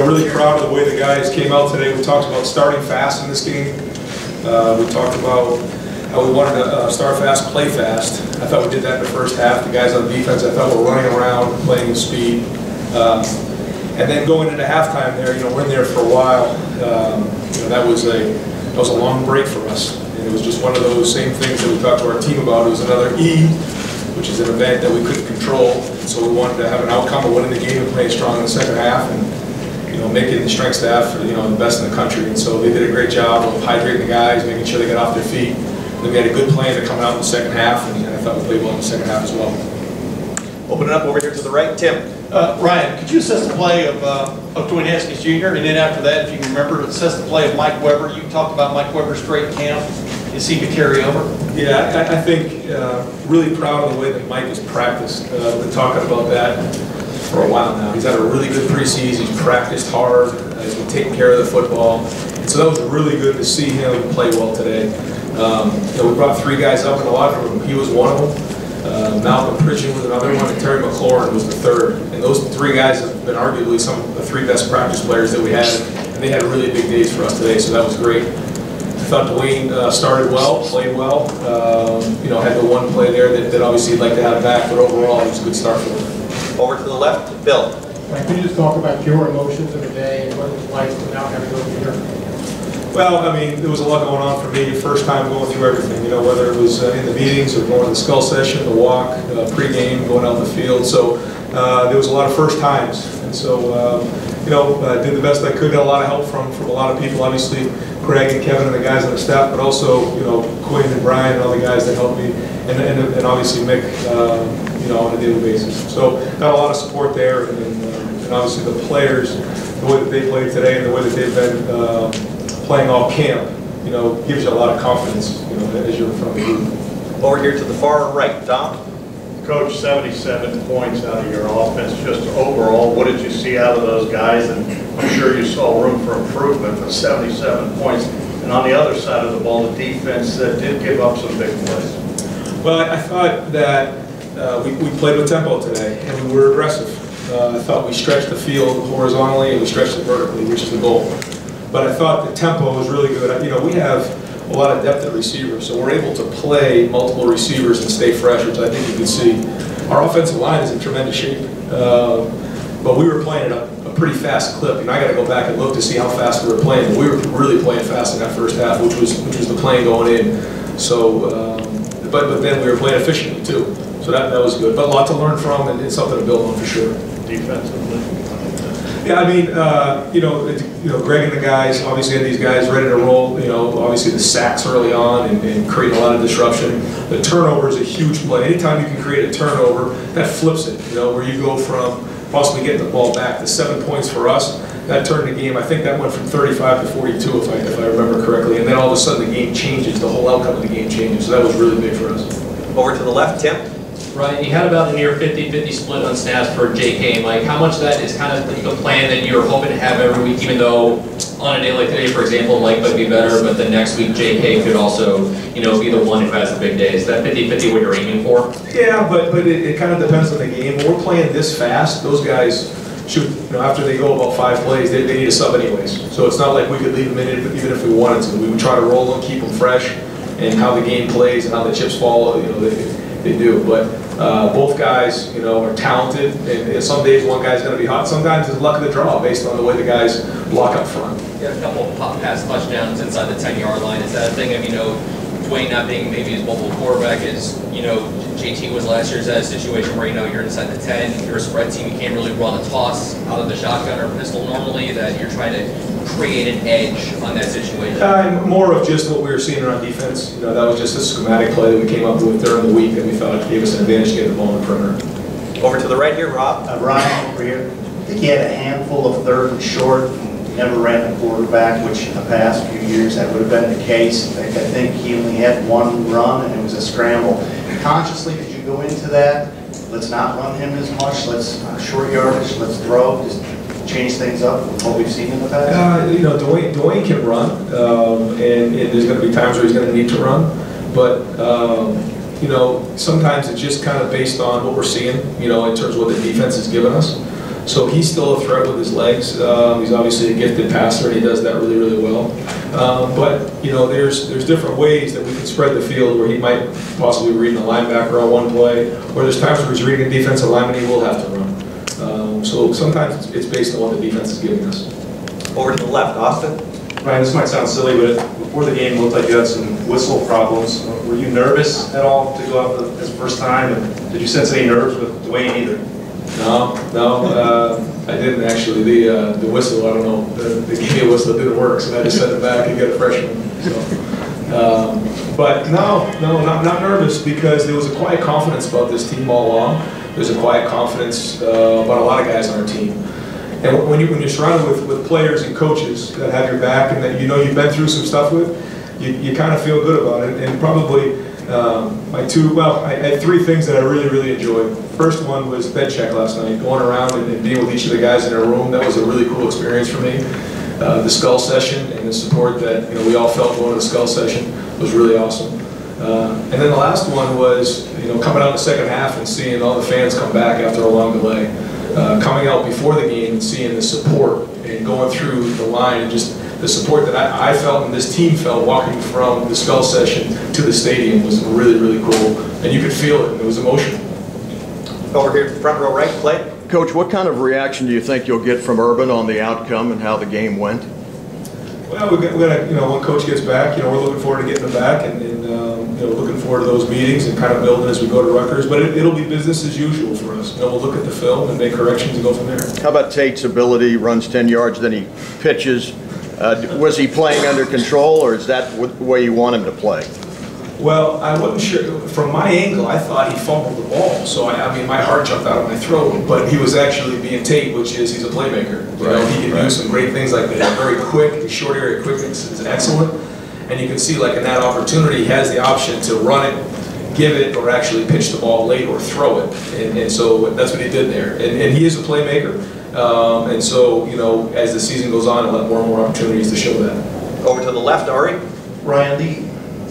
Really proud of the way the guys came out today. We talked about starting fast in this game. We talked about how we wanted to start fast, play fast. I thought we did that in the first half. The guys on defense, I thought were running around, playing with speed. And then going into halftime there, we're in there for a while. That was a long break for us. And it was just one of those same things that we talked to our team about. It was another E, which is an event that we couldn't control. So we wanted to have an outcome of winning the game and playing strong in the second half, and making the strength staff the best in the country. And so they did a great job of hydrating the guys, making sure they got off their feet. And then we had a good plan to come out in the second half, and I thought we played well in the second half as well. Open it up over here to the right, Tim. Ryan, could you assess the play of Dwayne Haskins Jr.? And then after that, if you can remember, assess the play of Mike Weber. You talked about Mike Weber's straight camp. It seemed to carry over. Yeah, I think really proud of the way that Mike has practiced. We've been talking about that for a while now. He's had a really good preseason. He's practiced hard. He's been taking care of the football. And so that was really good to see him play well today. We brought 3 guys up in the locker room. He was one of them. Malcolm Pritchett was another one, and Terry McLaurin was the third. And those 3 guys have been arguably some of the 3 best practice players that we had, and they had really big days for us today, so that was great. I thought Dwayne started well, played well. Had the one play there that obviously he'd like to have back, but overall it was a good start for him. Over to the left, Bill. Can you just talk about your emotions of the day and what it was like without having to go through here? Well, there was a lot going on for me. First time going through everything, whether it was in the meetings or going to the skull session, the walk, pregame, going out in the field. So there was a lot of first times. And so, I did the best I could. Got a lot of help from a lot of people, obviously Craig and Kevin and the guys on the staff, but also, Quinn and Brian and all the guys that helped me, and obviously Mick, on a daily basis. So got a lot of support there, and obviously the players, the way that they played today and the way that they've been playing all camp, gives you a lot of confidence, as you're in front of the group. Over here to the far right, Tom. Coach, 77 points out of your offense. Just overall, what did you see out of those guys? And I'm sure you saw room for improvement, but 77 points. And on the other side of the ball, the defense did give up some big plays. Well, I thought that we played with tempo today, and we were aggressive. I thought we stretched the field horizontally and we stretched it vertically, which is the goal. But I thought the tempo was really good. We have a lot of depth at receiver, so we're able to play multiple receivers and stay fresh, which I think you can see. Our offensive line is in tremendous shape, but we were playing at a pretty fast clip. I got to go back and look to see how fast we were playing. But we were really playing fast in that first half, which was the plan going in. So, but then we were playing efficiently too. So that was good. But a lot to learn from, and it's something to build on for sure. Defensively. Yeah, Greg and the guys obviously had these guys ready to roll. Obviously the sacks early on and creating a lot of disruption. The turnover is a huge play. Anytime you can create a turnover, that flips it. Where you go from possibly getting the ball back to 7 points for us. That turned the game. I think that went from 35 to 42, if I remember correctly. And then all of a sudden the game changes. The whole outcome of the game changes. So that was really big for us. Over to the left, Tim. Ryan, you had about a near 50-50 split on snaps for JK and Mike. How much of that is kind of the plan that you're hoping to have every week, even though on a day like today, for example, Mike might be better, but the next week JK could also, be the one who has the big day. Is that 50-50 what you're aiming for? Yeah, but it kind of depends on the game. When we're playing this fast, those guys shoot, after they go about 5 plays, they need a sub anyways. So it's not like we could leave them in even if we wanted to. We would try to roll them, keep them fresh, and how the game plays and how the chips fall, they do. But both guys, are talented, and some days one guy's going to be hot. Sometimes it's luck of the draw based on the way the guys block up front. You had a couple of pop pass touchdowns inside the 10-yard line. Is that a thing of, Dwayne not being maybe as mobile quarterback as, JT was last year? Is that a situation where, you're inside the 10, you're a spread team, you can't really run a toss out of the shotgun or pistol normally, that you're trying to create an edge on that situation? More of just what we were seeing around defense. That was just a schematic play that we came up with during the week that we thought gave us an advantage to get the ball in the perimeter. Over to the right here, Rob. Ryan over here. I think he had a handful of 3rd and short. Never ran a quarterback, which in the past few years that would have been the case. I think he only had 1 run, and it was a scramble. Consciously, did you go into that? Let's not run him as much. Let's short yardage. Let's throw. Just change things up with what we've seen in the past. Dwayne can run, and there's going to be times where he's going to need to run. But sometimes it's just kind of based on what we're seeing. In terms of what the defense has given us. So he's still a threat with his legs. He's obviously a gifted passer, and he does that really, really well. But you know, there's different ways that we can spread the field where he might possibly be reading a linebacker on one play, or there's times where he's reading a defensive lineman he will have to run. So sometimes it's based on what the defense is giving us. Over to the left, Austin. Ryan, this might sound silly, but before the game, it looked like you had some whistle problems. Were you nervous at all to go out as first time? And did you sense any nerves with Dwayne either? No, I didn't actually. The whistle, I don't know, they gave me a whistle, it didn't work, so I just sent it back and get a fresh one. So, but no, not nervous, because there was a quiet confidence about this team all along. There's a quiet confidence about a lot of guys on our team. And when you're surrounded with players and coaches that have your back and that you know you've been through some stuff with, you kind of feel good about it. And probably I had three things that I really, really enjoyed. First one was bed check last night, going around and being with each of the guys in their room. That was a really cool experience for me. The skull session and the support that we all felt going to the skull session was really awesome. And then the last one was coming out in the second half and seeing all the fans come back after a long delay. Coming out before the game and seeing the support and going through the line and just the support that I felt and this team felt walking from the skull session to the stadium was really, really cool. And you could feel it, and it was emotional. Over here to the front row right, Clay. Coach, what kind of reaction do you think you'll get from Urban on the outcome and how the game went? Well, we're gonna, when Coach gets back, we're looking forward to getting him back and looking forward to those meetings and kind of building as we go to Rutgers. But it'll be business as usual for us. We'll look at the film and make corrections and go from there. How about Tate's ability? Runs 10 yards, then he pitches. Was he playing under control, or is that the way you want him to play? Well, I wasn't sure. From my angle, I thought he fumbled the ball. So, I mean, my heart jumped out of my throat. But he was actually being Tate, which is he's a playmaker. He can do some great things like that. Very quick. His short area quickness is excellent. And you can see, like, in that opportunity, he has the option to run it, give it, or actually pitch the ball late or throw it. And so that's what he did there. And he is a playmaker. And so, as the season goes on, he'll have more and more opportunities to show that. Over to the left, Ari. Ryan, the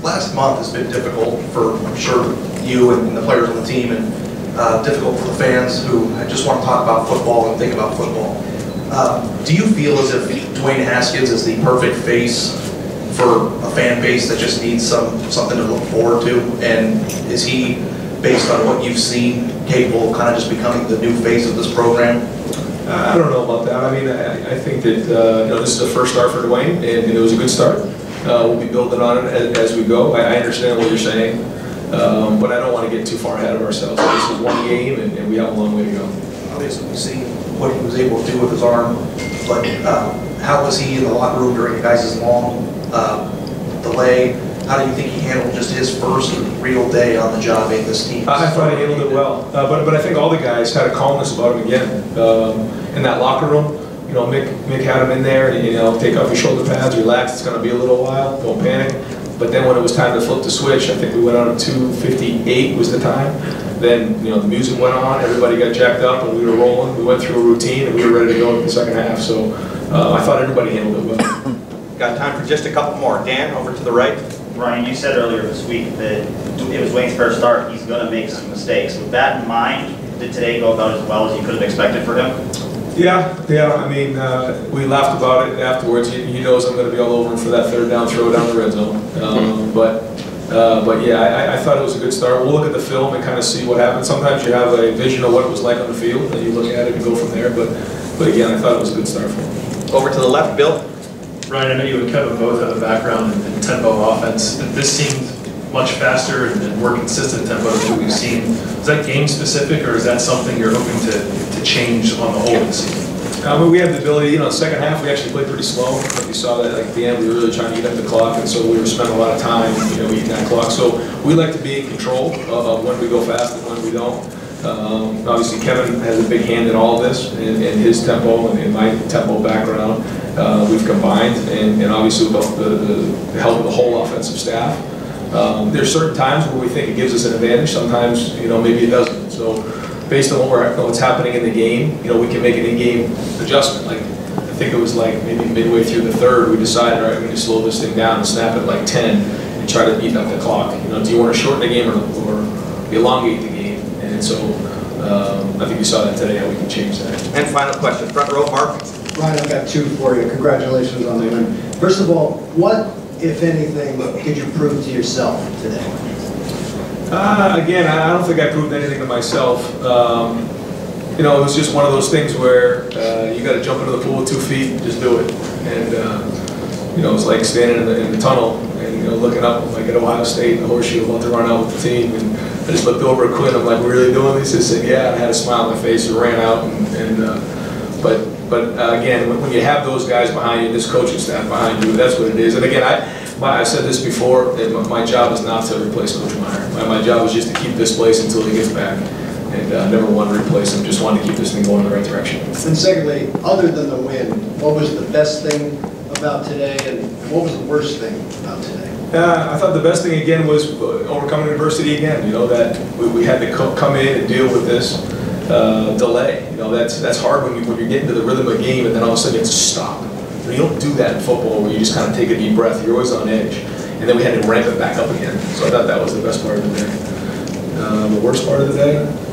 last month has been difficult for, I'm sure, you and the players on the team, and difficult for the fans who just want to talk about football and think about football. Do you feel as if Dwayne Haskins is the perfect face for a fan base that just needs something to look forward to? And is he, based on what you've seen, capable of kind of just becoming the new face of this program? I don't know about that. I mean, I think that this is a first start for Dwayne, and it was a good start. We'll be building on it as we go. I understand what you're saying, but I don't want to get too far ahead of ourselves. This is one game, and we have a long way to go. Obviously, we've seen what he was able to do with his arm, but how was he in the locker room during guys' long delay? How do you think he handled just his first real day on the job in this team? I thought he handled it well, but I think all the guys had a calmness about him again. In that locker room, Mick had him in there, and take off your shoulder pads, relax, it's going to be a little while, don't panic. But then when it was time to flip the switch, I think we went on at 2:58 was the time. Then the music went on, everybody got jacked up, and we were rolling. We went through a routine, and we were ready to go in the second half. So I thought everybody handled it well. Got time for just a couple more. Dan, over to the right. Ryan, you said earlier this week that it was Wayne's first start. He's going to make some mistakes. With that in mind, did today go about as well as you could have expected for him? Yeah. I mean, we laughed about it afterwards. He knows I'm going to be all over him for that third down throw down the red zone. But yeah, I thought it was a good start. We'll look at the film and kind of see what happened. Sometimes you have a vision of what it was like on the field, and you look at it and go from there. But again, I thought it was a good start for him. Over to the left, Bill. Ryan, I know you and Kevin both have a background in tempo offense. This seemed much faster and more consistent tempo than what we've seen. Is that game specific, or is that something you're hoping to change on the whole of the season? We have the ability, second half we actually played pretty slow. Like you saw that, at the end we were really trying to eat up the clock, and so we were spending a lot of time, eating that clock. So we like to be in control of when we go fast and when we don't. Obviously Kevin has a big hand in all of this, in his tempo and in my tempo background. We've combined, and obviously with the help of the whole offensive staff. There's certain times where we think it gives us an advantage. Sometimes, maybe it doesn't. So based on what's happening in the game, we can make an in-game adjustment. Like, I think it was like maybe midway through the third, we decided, all right, we're going to slow this thing down and snap it like 10 and try to eat up the clock. Do you want to shorten the game or elongate the game? And so I think you saw that today, how we can change that. And final question, front row, Mark. Ryan, I've got two for you. Congratulations on the win. First of all, what, if anything, did you prove to yourself today? Again, I don't think I proved anything to myself. You know, it was just one of those things where you got to jump into the pool with 2 feet and just do it. And, you know, it's like standing in the tunnel and, you know, looking up like at Ohio State and the horseshoe about to run out with the team. And I just looked over at Quinn. I'm like, we're really doing this? He said, yeah. I had a smile on my face and ran out. But again, when you have those guys behind you, this coaching staff behind you, that's what it is. And again, I said this before, my job is not to replace Coach Meyer. My job is just to keep this place until he gets back. And I never wanted to replace him, just wanted to keep this thing going in the right direction. And secondly, other than the win, what was the best thing about today and what was the worst thing about today? I thought the best thing again was overcoming adversity again. You know, that we had to come in and deal with this delay. You know, that's hard when you're getting to the rhythm of a game and then all of a sudden it's stop. You don't do that in football where you just kind of take a deep breath. You're always on edge. And then we had to ramp it back up again. So I thought that was the best part of the day. The worst part of the day?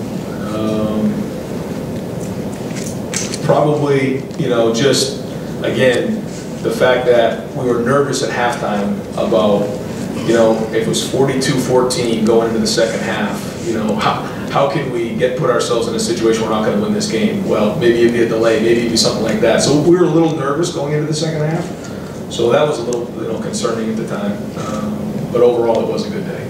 Probably, you know, just, again, the fact that we were nervous at halftime about, you know, if it was 42-14 going into the second half, you know, how can we put ourselves in a situation we're not going to win this game? Well, maybe it'd be a delay, maybe it'd be something like that. So we were a little nervous going into the second half. So that was a little, you know, concerning at the time. But overall, it was a good day.